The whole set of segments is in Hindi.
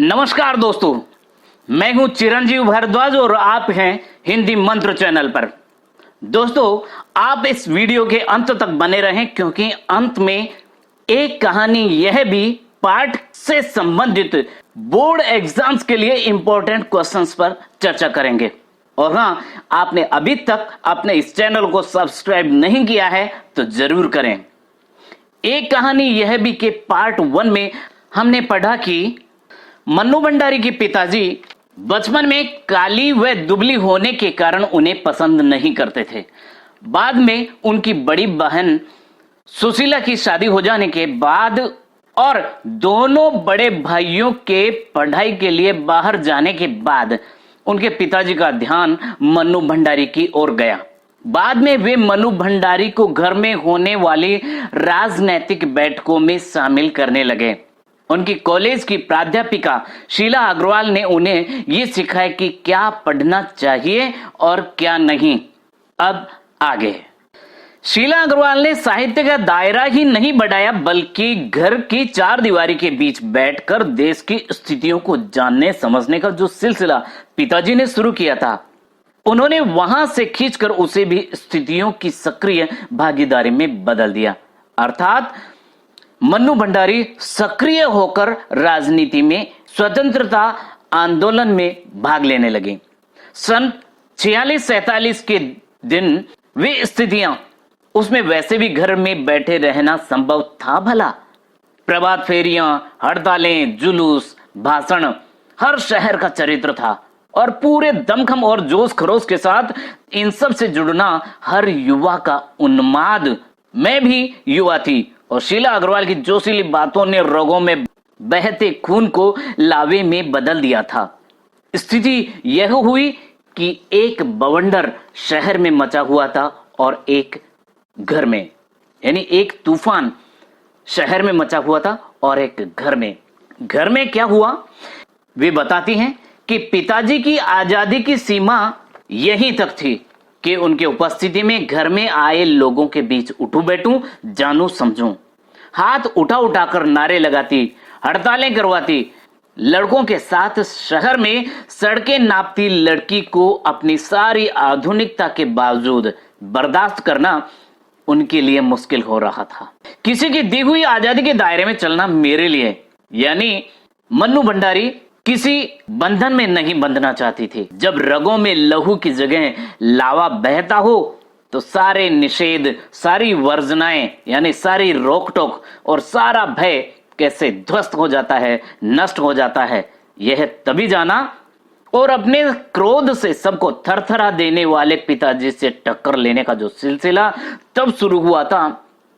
नमस्कार दोस्तों, मैं हूं चिरंजीव भारद्वाज और आप हैं हिंदी मंत्र चैनल पर। दोस्तों, आप इस वीडियो के अंत तक बने रहें क्योंकि अंत में एक कहानी यह भी पाठ से संबंधित बोर्ड एग्जाम्स के लिए इंपॉर्टेंट क्वेश्चंस पर चर्चा करेंगे। और हाँ, आपने अभी तक अपने इस चैनल को सब्सक्राइब नहीं किया है तो जरूर करें। एक कहानी यह भी कि पार्ट 1 में हमने पढ़ा कि मन्नू भंडारी के पिताजी बचपन में काली व दुबली होने के कारण उन्हें पसंद नहीं करते थे। बाद में उनकी बड़ी बहन सुशीला की शादी हो जाने के बाद और दोनों बड़े भाइयों के पढ़ाई के लिए बाहर जाने के बाद उनके पिताजी का ध्यान मन्नू भंडारी की ओर गया। बाद में वे मन्नू भंडारी को घर में होने वाली राजनैतिक बैठकों में शामिल करने लगे। उनकी कॉलेज की प्राध्यापिका शीला अग्रवाल ने उन्हें यह सिखाया कि क्या पढ़ना चाहिए और क्या नहीं। अब आगे शीला अग्रवाल ने साहित्य का दायरा ही नहीं बढ़ाया बल्कि घर की चार दीवारी के बीच बैठकर देश की स्थितियों को जानने समझने का जो सिलसिला पिताजी ने शुरू किया था, उन्होंने वहां से खींचकर उसे भी स्थितियों की सक्रिय भागीदारी में बदल दिया। अर्थात मन्नू भंडारी सक्रिय होकर राजनीति में स्वतंत्रता आंदोलन में भाग लेने लगे। सन 46-47 के दिन वे स्थितियां, उसमें वैसे भी घर में बैठे रहना संभव था भला? प्रभात फेरियां, हड़तालें, जुलूस, भाषण, हर शहर का चरित्र था और पूरे दमखम और जोश खरोश के साथ इन सब से जुड़ना हर युवा का उन्माद। मैं भी युवा थी और शीला अग्रवाल की जोशीली बातों ने रगों में बहते खून को लावे में बदल दिया था। स्थिति यह हुई कि एक बवंडर शहर में मचा हुआ था और एक घर में, यानी एक तूफान शहर में मचा हुआ था और एक घर में क्या हुआ वे बताती हैं कि पिताजी की आजादी की सीमा यहीं तक थी कि उनकी उपस्थिति में घर में आए लोगों के बीच उठूं बैठूं, जानूं समझूं, हाथ उठा उठाकर नारे लगाती, हड़तालें करवाती, लड़कों के साथ शहर में सड़कें नापती लड़की को अपनी सारी आधुनिकता के बावजूद बर्दाश्त करना उनके लिए मुश्किल हो रहा था। किसी की दी हुई आजादी के दायरे में चलना मेरे लिए, यानी मन्नू भंडारी, किसी बंधन में नहीं बंधना चाहती थी। जब रगों में लहू की जगह लावा बहता हो तो सारे निषेध, सारी वर्जनाएं, यानी सारी रोक टोक और सारा भय कैसे ध्वस्त हो जाता है, नष्ट हो जाता है, यह तभी जाना। और अपने क्रोध से सबको थरथरा देने वाले पिताजी से टक्कर लेने का जो सिलसिला तब शुरू हुआ था,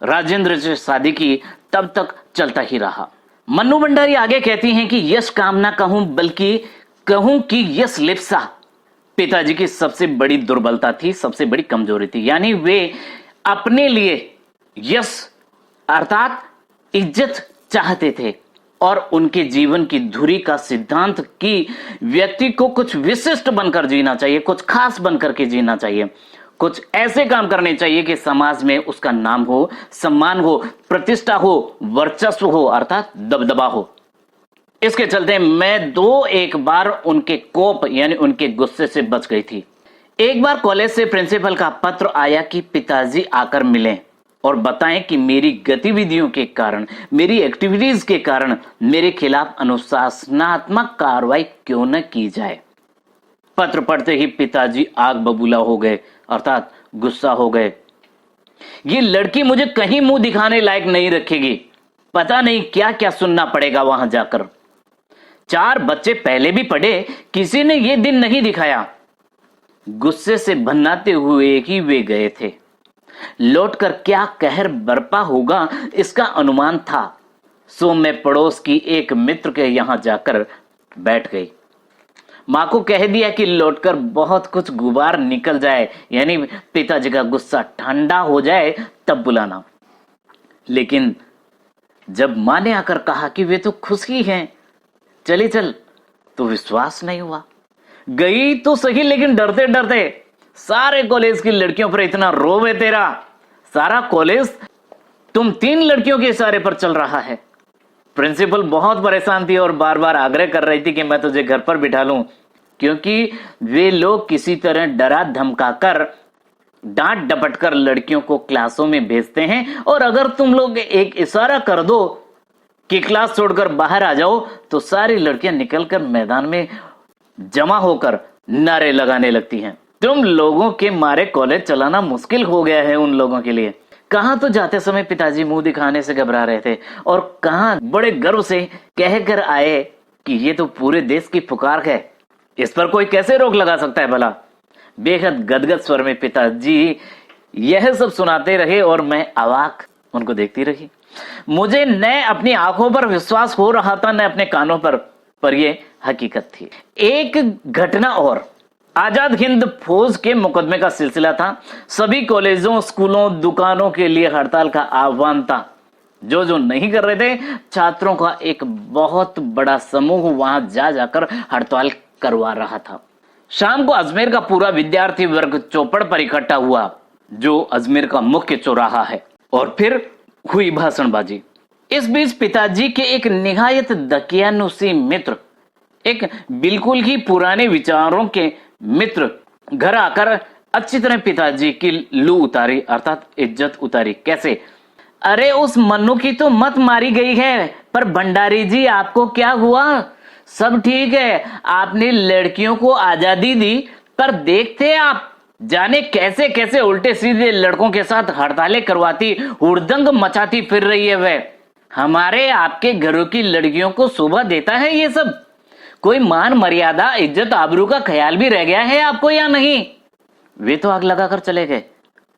राजेंद्र से शादी की, तब तक चलता ही रहा। मन्नू भंडारी आगे कहती हैं कि यश कामना कहूं बल्कि कहूं कि यश लिप्सा पिताजी की सबसे बड़ी दुर्बलता थी, सबसे बड़ी कमजोरी थी। यानी वे अपने लिए यश अर्थात इज्जत चाहते थे और उनके जीवन की धुरी का सिद्धांत कि व्यक्ति को कुछ विशिष्ट बनकर जीना चाहिए, कुछ खास बनकर के जीना चाहिए, कुछ ऐसे काम करने चाहिए कि समाज में उसका नाम हो, सम्मान हो, प्रतिष्ठा हो, वर्चस्व हो, अर्थात दबदबा हो। इसके चलते मैं एक बार उनके कोप यानी उनके गुस्से से बच गई थी। एक बार कॉलेज से प्रिंसिपल का पत्र आया कि पिताजी आकर मिलें और बताएं कि मेरी गतिविधियों के कारण, मेरी एक्टिविटीज के कारण मेरे खिलाफ अनुशासनात्मक कार्रवाई क्यों न की जाए। पत्र पढ़ते ही पिताजी आग बबूला हो गए, अर्थात गुस्सा हो गए। ये लड़की मुझे कहीं मुंह दिखाने लायक नहीं रखेगी, पता नहीं क्या क्या सुनना पड़ेगा वहां जाकर। 4 बच्चे पहले भी पढ़े, किसी ने ये दिन नहीं दिखाया। गुस्से से भन्नाते हुए ही वे गए थे। लौटकर क्या कहर बरपा होगा इसका अनुमान था। सो मैं पड़ोस की एक मित्र के यहां जाकर बैठ गई। मां को कह दिया कि लौटकर बहुत कुछ गुबार निकल जाए, यानी पिताजी का गुस्सा ठंडा हो जाए तब बुलाना। लेकिन जब मां ने आकर कहा कि वे तो खुश ही हैं, चली चल, तो विश्वास नहीं हुआ। गई तो सही, लेकिन डरते डरते। सारे कॉलेज की लड़कियों पर इतना रोब है तेरा, सारा कॉलेज तुम 3 लड़कियों के इशारे पर चल रहा है। प्रिंसिपल बहुत परेशान थी और बार बार आग्रह कर रही थी कि मैं तुझे घर पर बिठा लूं, क्योंकि वे लोग किसी तरह डरा धमकाकर डांट डपट कर लड़कियों को क्लासों में भेजते हैं, और अगर तुम लोग एक इशारा कर दो कि क्लास छोड़कर बाहर आ जाओ तो सारी लड़कियां निकलकर मैदान में जमा होकर नारे लगाने लगती हैं। तुम लोगों के मारे कॉलेज चलाना मुश्किल हो गया है उन लोगों के लिए। कहां तो जाते समय पिताजी मुंह दिखाने से घबरा रहे थे, और कहां बड़े गर्व से कहकर आए कि ये तो पूरे देश की पुकार है, इस पर कोई कैसे रोक लगा सकता है भला। बेहद गदगद स्वर में पिताजी यह सब सुनाते रहे और मैं अवाक उनको देखती रही। मुझे न अपनी आंखों पर विश्वास हो रहा था न अपने कानों पर यह हकीकत थी। एक घटना और, आजाद हिंद फौज के मुकदमे का सिलसिला था। सभी कॉलेजों, स्कूलों, दुकानों के लिए हड़ताल का आह्वान था। जो नहीं कर रहे थे, छात्रों का एक बहुत बड़ा समूह वहां जाकर हड़ताल करवा रहा था। शाम को अजमेर का पूरा विद्यार्थी वर्ग चौपड़ पर इकट्ठा हुआ, जो अजमेर का मुख्य चौराहा है, और फिर हुई भाषणबाजी। इस बीच पिताजी के एक निहायत दकियानुसी मित्र, एक बिल्कुल ही पुराने विचारों के मित्र घर आकर अच्छी तरह पिताजी की लू उतारी, अर्थात इज्जत उतारी। कैसे? अरे उस मन्नू की तो मत मारी गई है, पर भंडारी जी आपको क्या हुआ? सब ठीक है, आपने लड़कियों को आजादी दी, पर देखते आप जाने कैसे कैसे उल्टे सीधे लड़कों के साथ हड़तालें करवाती, हुड़दंग मचाती फिर रही है वह। हमारे आपके घरों की लड़कियों को शोभा देता है ये सब? कोई मान मर्यादा, इज्जत, आबरू का ख्याल भी रह गया है आपको या नहीं? वे तो आग लगाकर चले गए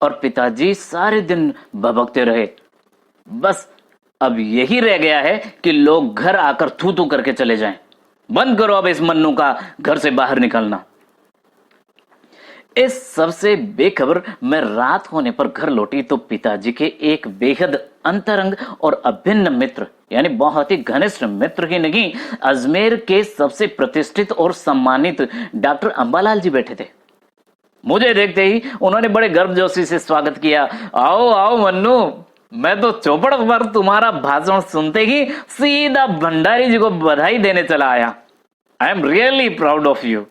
और पिताजी सारे दिन भभकते रहे। बस अब यही रह गया है कि लोग घर आकर थू थू करके चले जाएं। बंद करो अब इस मन्नू का घर से बाहर निकलना। इस सबसे बेखबर मैं रात होने पर घर लौटी तो पिताजी के एक बेहद अंतरंग और अभिन्न मित्र, यानी बहुत ही घनिष्ठ मित्र ही नहीं, अजमेर के सबसे प्रतिष्ठित और सम्मानित डॉक्टर अंबालाल जी बैठे थे। मुझे देखते ही उन्होंने बड़े गर्मजोशी से स्वागत किया। आओ आओ मन्नू, मैं तो चौपड़ पर तुम्हारा भाषण सुनते ही सीधा भंडारी जी को बधाई देने चला आया। I am really proud of you.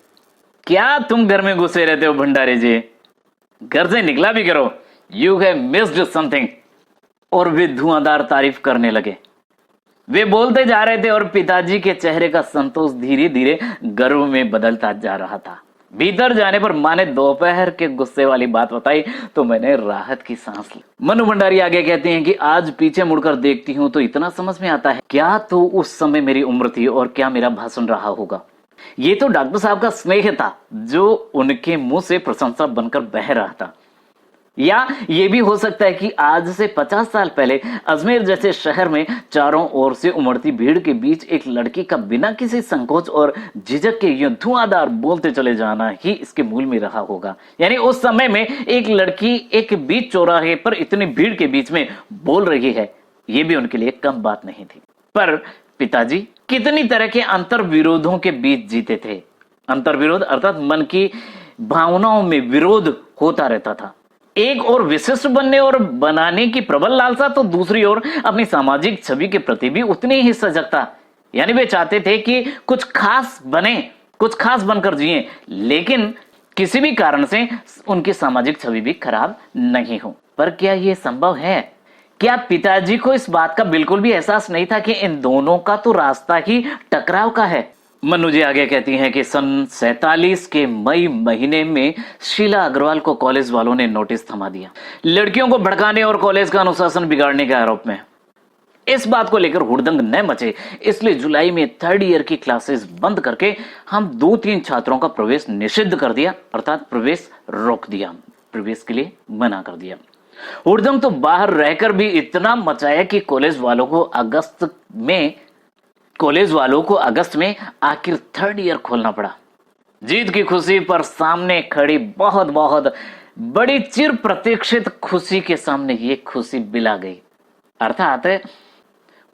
क्या तुम घर में घुसे रहते हो भंडारी जी? घर से निकला भी करो। You have missed something. और वे धुआंधार तारीफ करने लगे। वे बोलते जा रहे थे और पिताजी के चेहरे का संतोष धीरे धीरे गर्व में बदलता जा रहा था। भीतर जाने पर माँ ने दोपहर के गुस्से वाली बात बताई तो मैंने राहत की सांस ली। मनु भंडारी आगे कहते हैं कि आज पीछे मुड़कर देखती हूँ तो इतना समझ में आता है, क्या तो उस समय मेरी उम्र थी और क्या मेरा भाषण रहा होगा। ये तो डॉक्टर साहब का स्नेह था जो उनके मुंह से प्रशंसा बनकर बह रहा था। या ये भी हो सकता है कि आज से 50 साल पहले अजमेर जैसे शहर में चारों ओर से उमड़ती भीड़ के बीच एक लड़की का बिना किसी संकोच और झिझक के यूं धुआंधार बोलते चले जाना ही इसके मूल में रहा होगा। यानी उस समय में एक लड़की एक बीच चौराहे पर इतनी भीड़ के बीच में बोल रही है, ये भी उनके लिए कम बात नहीं थी। पर पिताजी कितनी तरह के अंतर विरोधों के बीच जीते थे। अंतर विरोध अर्थात मन की भावनाओं में विरोध होता रहता था। एक और विशिष्ट बनने और बनाने की प्रबल लालसा, तो दूसरी ओर अपनी सामाजिक छवि के प्रति भी उतनी ही सजगता। यानी वे चाहते थे कि कुछ खास बने, कुछ खास बनकर जिए, लेकिन किसी भी कारण से उनकी सामाजिक छवि भी खराब नहीं हो। पर क्या यह संभव है? क्या पिताजी को इस बात का बिल्कुल भी एहसास नहीं था कि इन दोनों का तो रास्ता ही टकराव का है? मनु जी आगे कहती हैं कि सन 47 के मई महीने में शीला अग्रवाल को कॉलेज वालों ने नोटिस थमा दिया, लड़कियों को भड़काने और कॉलेज का अनुशासन बिगाड़ने के आरोप में। इस बात को लेकर हुड़दंग न मचे, इसलिए जुलाई में 3rd ईयर की क्लासेस बंद करके हम 2-3 छात्रों का प्रवेश निषिद्ध कर दिया, अर्थात प्रवेश रोक दिया, प्रवेश के लिए मना कर दिया। हुड़दंग तो बाहर रहकर भी इतना मचाया कि कॉलेज वालों को अगस्त में आखिर 3rd ईयर खोलना पड़ा। जीत की खुशी पर सामने खड़ी बहुत बहुत बड़ी चिर प्रतीक्षित खुशी के सामने ये खुशी बिला गई। अर्थात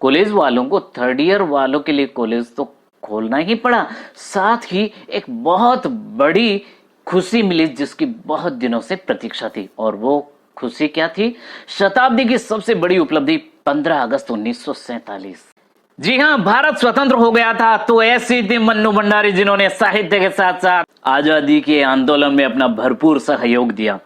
कॉलेज वालों को 3rd ईयर वालों के लिए कॉलेज तो खोलना ही पड़ा, साथ ही एक बहुत बड़ी खुशी मिली जिसकी बहुत दिनों से प्रतीक्षा थी। और वो खुशी क्या थी? शताब्दी की सबसे बड़ी उपलब्धि 15 अगस्त 1947। जी हां, भारत स्वतंत्र हो गया था तो ऐसी थी मन्नू भंडारी जिन्होंने साहित्य के साथ साथ आजादी के आंदोलन में अपना भरपूर सहयोग दिया।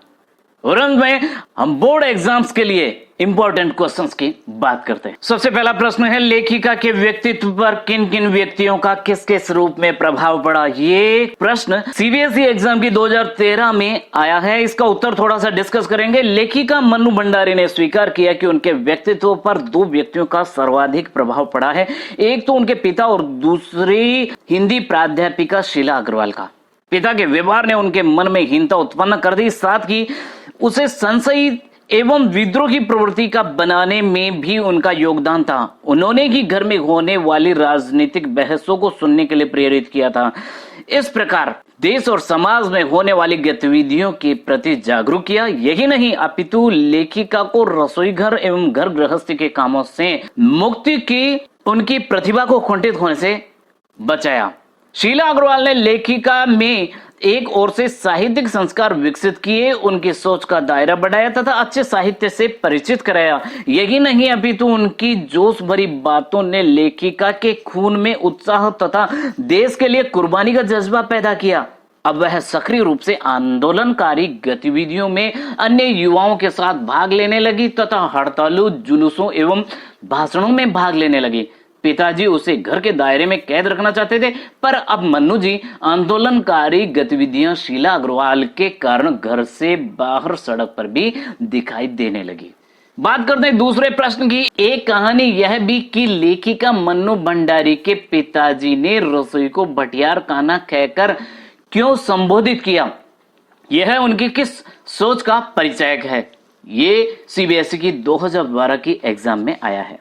और अंत में हम बोर्ड एग्जाम्स के लिए इंपॉर्टेंट क्वेश्चंस की बात करते हैं। सबसे पहला प्रश्न है, लेखिका के व्यक्तित्व पर किन किन व्यक्तियों का किस किस रूप में प्रभाव पड़ा? ये प्रश्न सीबीएसई एग्जाम की 2013 में आया है। इसका उत्तर थोड़ा सा डिस्कस करेंगे। लेखिका मन्नू भंडारी ने स्वीकार किया कि उनके व्यक्तित्व पर दो व्यक्तियों का सर्वाधिक प्रभाव पड़ा है। एक तो उनके पिता और दूसरी हिंदी प्राध्यापिका शीला अग्रवाल का। पिता के व्यवहार ने उनके मन में हीनता उत्पन्न कर दी, साथ ही उसे संशयी एवं विद्रोह की प्रवृत्ति का बनाने में भी उनका योगदान था। उन्होंने ही घर में होने वाली राजनीतिक बहसों को सुनने के लिए प्रेरित किया था। इस प्रकार देश और समाज में होने वाली गतिविधियों के प्रति जागरूक किया। यही नहीं, अपितु लेखिका को रसोई घर एवं घर गृहस्थी के कामों से मुक्ति की उनकी प्रतिभा को कुंठित होने से बचाया। शीला अग्रवाल ने लेखिका में एक ओर से साहित्यिक संस्कार विकसित किए, उनकी सोच का दायरा बढ़ाया तथा अच्छे साहित्य से परिचित कराया। यही नहीं, अपितु उनकी जोश भरी बातों ने लेखिका के खून में उत्साह तथा देश के लिए कुर्बानी का जज्बा पैदा किया। अब वह सक्रिय रूप से आंदोलनकारी गतिविधियों में अन्य युवाओं के साथ भाग लेने लगी तथा हड़तालों, जुलूसों एवं भाषणों में भाग लेने लगी। पिताजी उसे घर के दायरे में कैद रखना चाहते थे, पर अब मन्नू जी आंदोलनकारी गतिविधियां शीला अग्रवाल के कारण घर से बाहर सड़क पर भी दिखाई देने लगी। बात करते हैं दूसरे प्रश्न की। एक कहानी यह भी कि लेखिका मन्नू भंडारी के पिताजी ने रसोई को भटियार खाना कहकर क्यों संबोधित किया? यह उनकी किस सोच का परिचायक है? ये सीबीएसई की 2012 की एग्जाम में आया है।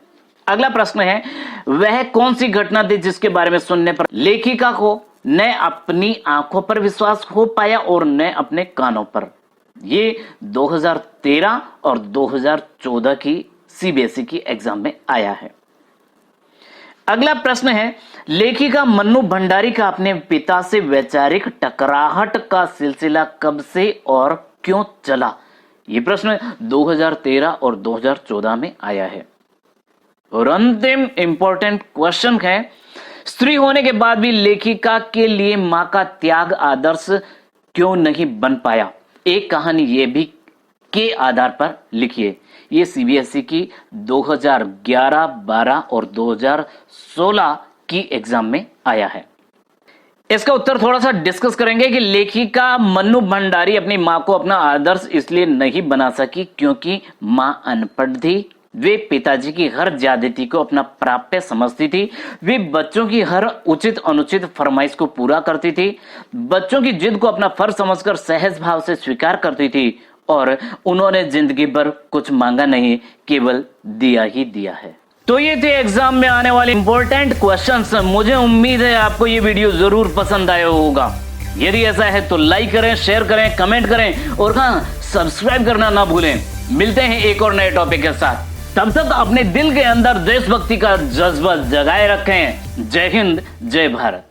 अगला प्रश्न है, वह कौन सी घटना थी जिसके बारे में सुनने पर लेखिका को न अपनी आंखों पर विश्वास हो पाया और न अपने कानों पर? ये 2013 और 2014 की सीबीएसई की एग्जाम में आया है। अगला प्रश्न है, लेखिका मन्नू भंडारी का अपने पिता से वैचारिक टकराहट का सिलसिला कब से और क्यों चला? ये प्रश्न 2013 और 2014 में आया है। और अंतिम इंपॉर्टेंट क्वेश्चन है, स्त्री होने के बाद भी लेखिका के लिए मां का त्याग आदर्श क्यों नहीं बन पाया? एक कहानी ये भी के आधार पर लिखिए। ये सीबीएसई की 2011, 12 और 2016 की एग्जाम में आया है। इसका उत्तर थोड़ा सा डिस्कस करेंगे कि लेखिका मन्नू भंडारी अपनी मां को अपना आदर्श इसलिए नहीं बना सकी क्योंकि मां अनपढ़ थी। वे पिताजी की हर ज्यादती को अपना प्राप्य समझती थी। वे बच्चों की हर उचित अनुचित फरमाइश को पूरा करती थी। बच्चों की जिद को अपना फर्ज समझकर सहज भाव से स्वीकार करती थी और उन्होंने जिंदगी भर कुछ मांगा नहीं, केवल दिया ही दिया है। तो ये थे एग्जाम में आने वाले इंपॉर्टेंट क्वेश्चंस। मुझे उम्मीद है आपको ये वीडियो जरूर पसंद आया होगा। यदि ऐसा है तो लाइक करें, शेयर करें, कमेंट करें और हाँ, सब्सक्राइब करना ना भूलें। मिलते हैं एक और नए टॉपिक के साथ। तब तक अपने दिल के अंदर देशभक्ति का जज्बा जगाए रखें। जय हिंद, जय भारत।